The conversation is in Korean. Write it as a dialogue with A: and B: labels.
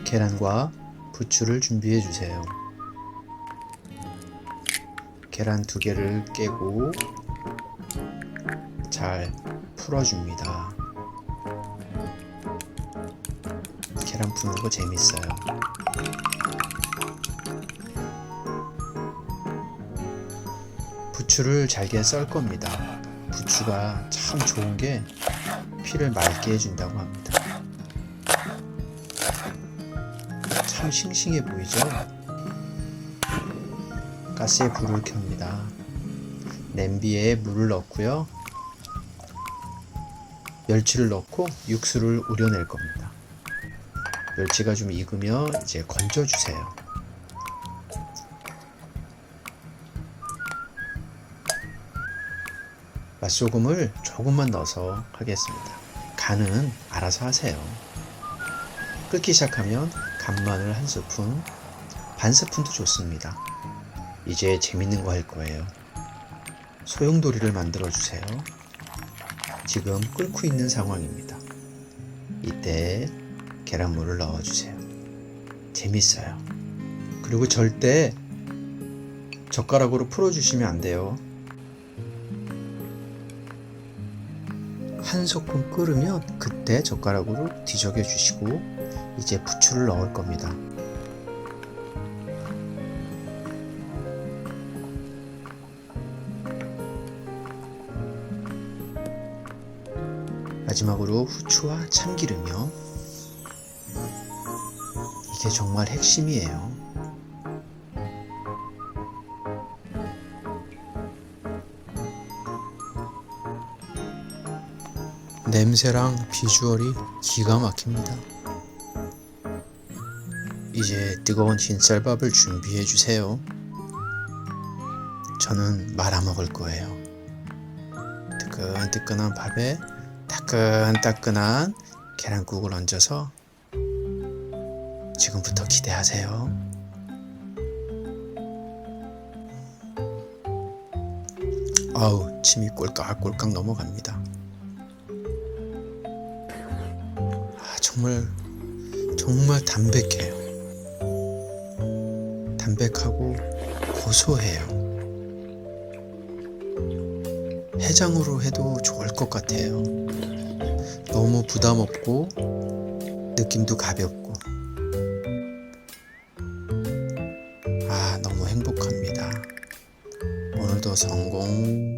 A: 계란과 부추를 준비해 주세요. 계란 2개를 깨고 잘 풀어줍니다. 계란 푸는 거 재밌어요. 부추를 잘게 썰 겁니다. 부추가 참 좋은 게 피를 맑게 해준다고 합니다. 참 싱싱해 보이죠? 가스에 불을 켭니다. 냄비에 물을 넣고요. 멸치를 넣고 육수를 우려낼 겁니다. 멸치가 좀 익으면 이제 건져주세요. 맛소금을 조금만 넣어서 하겠습니다. 간은 알아서 하세요. 끓기 시작하면 간마늘 1스푼, 반 스푼도 좋습니다. 이제 재밌는 거 할 거예요. 소용돌이를 만들어 주세요. 지금 끓고 있는 상황입니다. 이때 계란물을 넣어 주세요. 재밌어요. 그리고 절대 젓가락으로 풀어 주시면 안 돼요. 한 소끔 끓으면 그때 젓가락으로 뒤적여 주시고 이제 부추를 넣을 겁니다. 마지막으로 후추와 참기름이요. 이게 정말 핵심이에요. 냄새랑 비주얼이 기가 막힙니다. 이제 뜨거운 흰쌀밥을 준비해 주세요. 저는 말아 먹을 거예요. 뜨끈뜨끈한 밥에 따끈따끈한 계란국을 얹어서 지금부터 기대하세요. 아우, 침이 꼴깍꼴깍 넘어갑니다. 정말 담백해요. 담백하고 고소해요. 해장으로 해도 좋을 것 같아요. 너무 부담 없고 느낌도 가볍고 너무 행복합니다. 오늘도 성공.